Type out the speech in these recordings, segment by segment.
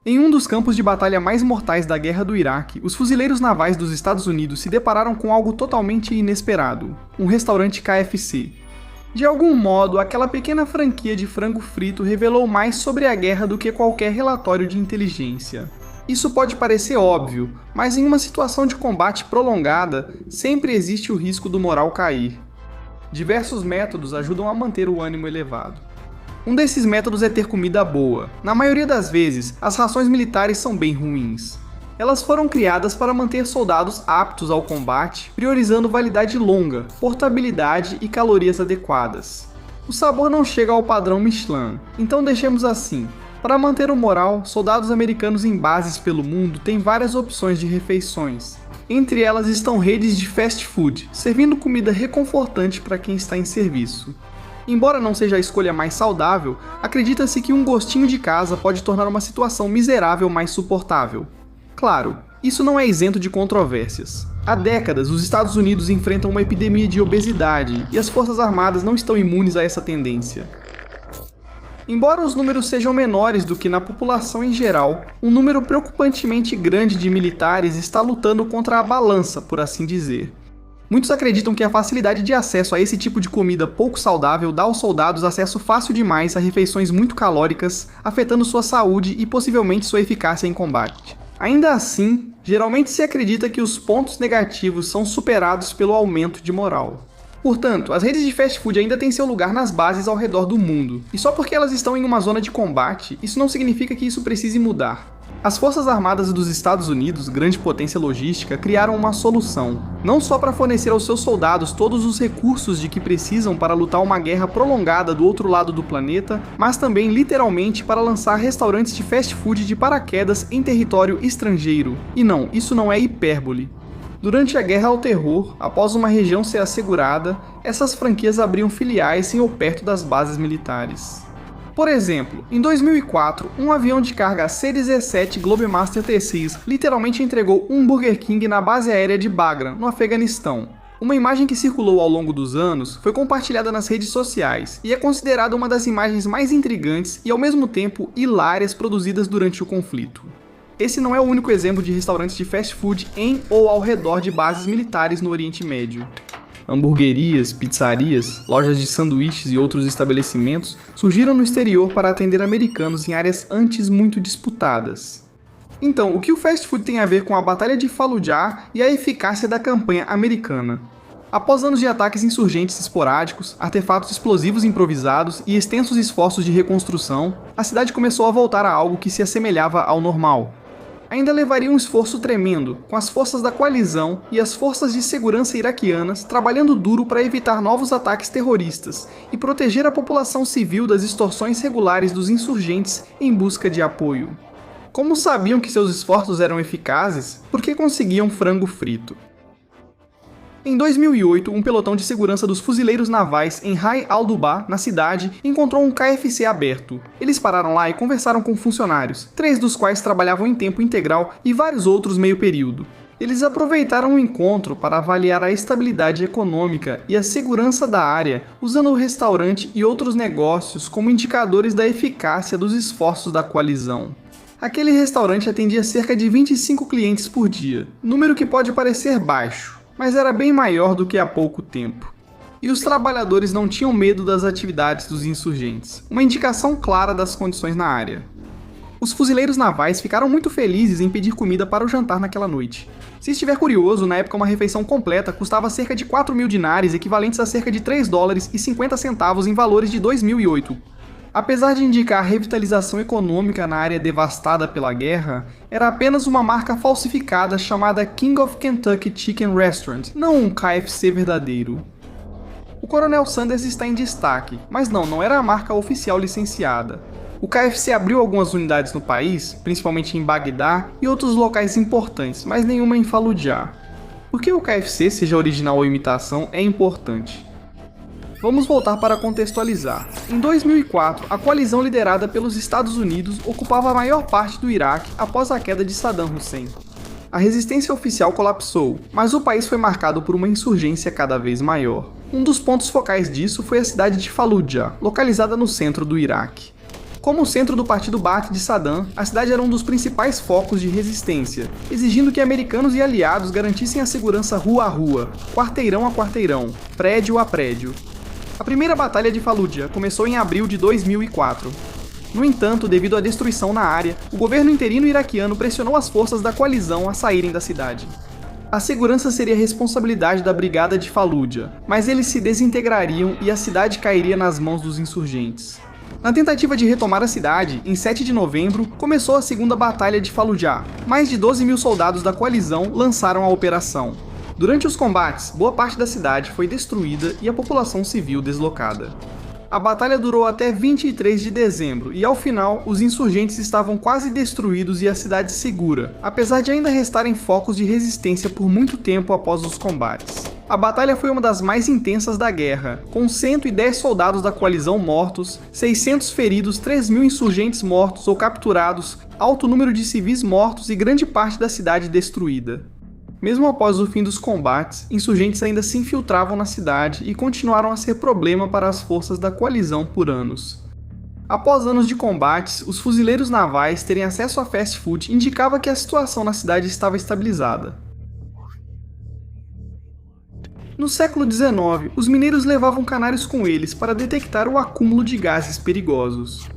Em um dos campos de batalha mais mortais da Guerra do Iraque, os fuzileiros navais dos Estados Unidos se depararam com algo totalmente inesperado: um restaurante KFC. De algum modo, aquela pequena franquia de frango frito revelou mais sobre a guerra do que qualquer relatório de inteligência. Isso pode parecer óbvio, mas em uma situação de combate prolongada, sempre existe o risco do moral cair. Diversos métodos ajudam a manter o ânimo elevado. Um desses métodos é ter comida boa. Na maioria das vezes, as rações militares são bem ruins. Elas foram criadas para manter soldados aptos ao combate, priorizando validade longa, portabilidade e calorias adequadas. O sabor não chega ao padrão Michelin, então deixemos assim. Para manter o moral, soldados americanos em bases pelo mundo têm várias opções de refeições. Entre elas estão redes de fast food, servindo comida reconfortante para quem está em serviço. Embora não seja a escolha mais saudável, acredita-se que um gostinho de casa pode tornar uma situação miserável mais suportável. Claro, isso não é isento de controvérsias. Há décadas, os Estados Unidos enfrentam uma epidemia de obesidade e as Forças Armadas não estão imunes a essa tendência. Embora os números sejam menores do que na população em geral, um número preocupantemente grande de militares está lutando contra a balança, por assim dizer. Muitos acreditam que a facilidade de acesso a esse tipo de comida pouco saudável dá aos soldados acesso fácil demais a refeições muito calóricas, afetando sua saúde e possivelmente sua eficácia em combate. Ainda assim, geralmente se acredita que os pontos negativos são superados pelo aumento de moral. Portanto, as redes de fast food ainda têm seu lugar nas bases ao redor do mundo, e só porque elas estão em uma zona de combate, isso não significa que isso precise mudar. As Forças Armadas dos Estados Unidos, grande potência logística, criaram uma solução, não só para fornecer aos seus soldados todos os recursos de que precisam para lutar uma guerra prolongada do outro lado do planeta, mas também literalmente para lançar restaurantes de fast food de paraquedas em território estrangeiro. E não, isso não é hipérbole. Durante a Guerra ao Terror, após uma região ser assegurada, essas franquias abriam filiais em ou perto das bases militares. Por exemplo, em 2004, um avião de carga C-17 Globemaster T6 literalmente entregou um Burger King na base aérea de Bagram, no Afeganistão. Uma imagem que circulou ao longo dos anos foi compartilhada nas redes sociais e é considerada uma das imagens mais intrigantes e ao mesmo tempo hilárias produzidas durante o conflito. Esse não é o único exemplo de restaurantes de fast food em ou ao redor de bases militares no Oriente Médio. Hamburguerias, pizzarias, lojas de sanduíches e outros estabelecimentos surgiram no exterior para atender americanos em áreas antes muito disputadas. Então, o que o fast food tem a ver com a Batalha de Fallujah e a eficácia da campanha americana? Após anos de ataques insurgentes esporádicos, artefatos explosivos improvisados e extensos esforços de reconstrução, a cidade começou a voltar a algo que se assemelhava ao normal. Ainda levaria um esforço tremendo, com as forças da coalizão e as forças de segurança iraquianas trabalhando duro para evitar novos ataques terroristas e proteger a população civil das extorsões regulares dos insurgentes em busca de apoio. Como sabiam que seus esforços eram eficazes? Porque conseguiam frango frito. Em 2008, um pelotão de segurança dos fuzileiros navais em Rai al-Duba, na cidade, encontrou um KFC aberto. Eles pararam lá e conversaram com funcionários, 3 dos quais trabalhavam em tempo integral e vários outros meio período. Eles aproveitaram o encontro para avaliar a estabilidade econômica e a segurança da área, usando o restaurante e outros negócios como indicadores da eficácia dos esforços da coalizão. Aquele restaurante atendia cerca de 25 clientes por dia, número que pode parecer baixo, mas era bem maior do que há pouco tempo. E os trabalhadores não tinham medo das atividades dos insurgentes, uma indicação clara das condições na área. Os fuzileiros navais ficaram muito felizes em pedir comida para o jantar naquela noite. Se estiver curioso, na época uma refeição completa custava cerca de 4.000 dinares, equivalentes a cerca de 3 dólares e 50 centavos em valores de 2008. Apesar de indicar revitalização econômica na área devastada pela guerra, era apenas uma marca falsificada chamada King of Kentucky Chicken Restaurant, não um KFC verdadeiro. O Coronel Sanders está em destaque, mas não era a marca oficial licenciada. O KFC abriu algumas unidades no país, principalmente em Bagdá e outros locais importantes, mas nenhuma em Fallujah. Por que o KFC, seja original ou imitação, é importante? Vamos voltar para contextualizar. Em 2004, a coalizão liderada pelos Estados Unidos ocupava a maior parte do Iraque após a queda de Saddam Hussein. A resistência oficial colapsou, mas o país foi marcado por uma insurgência cada vez maior. Um dos pontos focais disso foi a cidade de Fallujah, localizada no centro do Iraque. Como o centro do partido Baath de Saddam, a cidade era um dos principais focos de resistência, exigindo que americanos e aliados garantissem a segurança rua a rua, quarteirão a quarteirão, prédio a prédio. A primeira batalha de Fallujah começou em abril de 2004. No entanto, devido à destruição na área, o governo interino iraquiano pressionou as forças da coalizão a saírem da cidade. A segurança seria responsabilidade da Brigada de Fallujah, mas eles se desintegrariam e a cidade cairia nas mãos dos insurgentes. Na tentativa de retomar a cidade, em 7 de novembro, começou a segunda Batalha de Fallujah. Mais de 12 mil soldados da coalizão lançaram a operação. Durante os combates, boa parte da cidade foi destruída e a população civil deslocada. A batalha durou até 23 de dezembro e, ao final, os insurgentes estavam quase destruídos e a cidade segura, apesar de ainda restarem focos de resistência por muito tempo após os combates. A batalha foi uma das mais intensas da guerra, com 110 soldados da coalizão mortos, 600 feridos, 3.000 insurgentes mortos ou capturados, alto número de civis mortos e grande parte da cidade destruída. Mesmo após o fim dos combates, insurgentes ainda se infiltravam na cidade e continuaram a ser problema para as forças da coalizão por anos. Após anos de combates, os fuzileiros navais terem acesso a fast food indicava que a situação na cidade estava estabilizada. No século XIX, os mineiros levavam canários com eles para detectar o acúmulo de gases perigosos.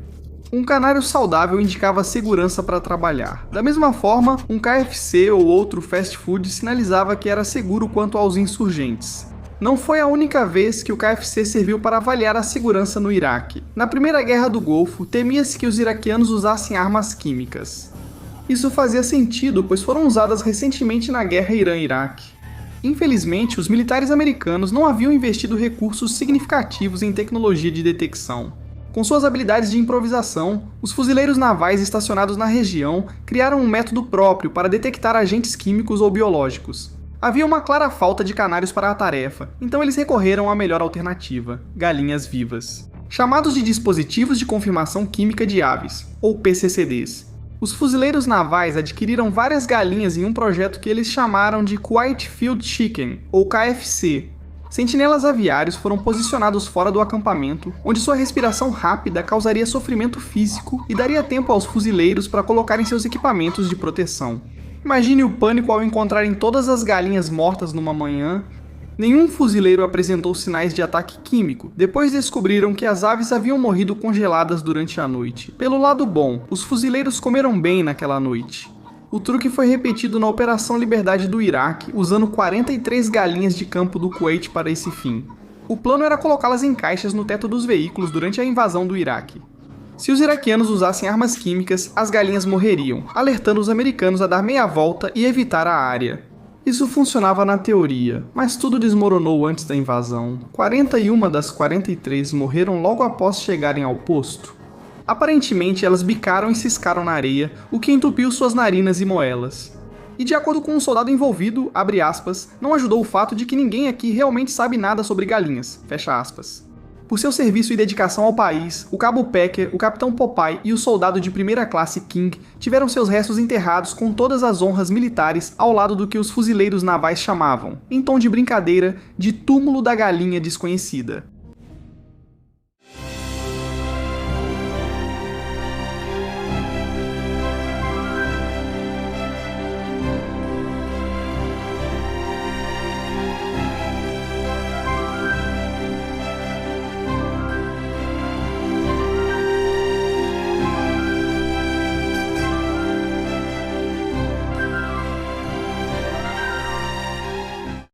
Um canário saudável indicava segurança para trabalhar. Da mesma forma, um KFC ou outro fast food sinalizava que era seguro quanto aos insurgentes. Não foi a única vez que o KFC serviu para avaliar a segurança no Iraque. Na Primeira Guerra do Golfo, temia-se que os iraquianos usassem armas químicas. Isso fazia sentido, pois foram usadas recentemente na guerra Irã-Iraque. Infelizmente, os militares americanos não haviam investido recursos significativos em tecnologia de detecção. Com suas habilidades de improvisação, os fuzileiros navais estacionados na região criaram um método próprio para detectar agentes químicos ou biológicos. Havia uma clara falta de canários para a tarefa, então eles recorreram à melhor alternativa: galinhas vivas. Chamados de dispositivos de confirmação química de aves, ou PCCDs. Os fuzileiros navais adquiriram várias galinhas em um projeto que eles chamaram de Quiet Field Chicken, ou KFC. Sentinelas aviários foram posicionados fora do acampamento, onde sua respiração rápida causaria sofrimento físico e daria tempo aos fuzileiros para colocarem seus equipamentos de proteção. Imagine o pânico ao encontrarem todas as galinhas mortas numa manhã. Nenhum fuzileiro apresentou sinais de ataque químico. Depois descobriram que as aves haviam morrido congeladas durante a noite. Pelo lado bom, os fuzileiros comeram bem naquela noite. O truque foi repetido na Operação Liberdade do Iraque, usando 43 galinhas de campo do Kuwait para esse fim. O plano era colocá-las em caixas no teto dos veículos durante a invasão do Iraque. Se os iraquianos usassem armas químicas, as galinhas morreriam, alertando os americanos a dar meia volta e evitar a área. Isso funcionava na teoria, mas tudo desmoronou antes da invasão. 41 das 43 morreram logo após chegarem ao posto. Aparentemente, elas bicaram e ciscaram na areia, o que entupiu suas narinas e moelas. E de acordo com um soldado envolvido, abre aspas, não ajudou o fato de que ninguém aqui realmente sabe nada sobre galinhas, fecha aspas. Por seu serviço e dedicação ao país, o cabo Packer, o capitão Popeye e o soldado de primeira classe King tiveram seus restos enterrados com todas as honras militares ao lado do que os fuzileiros navais chamavam, em tom de brincadeira, de túmulo da galinha desconhecida.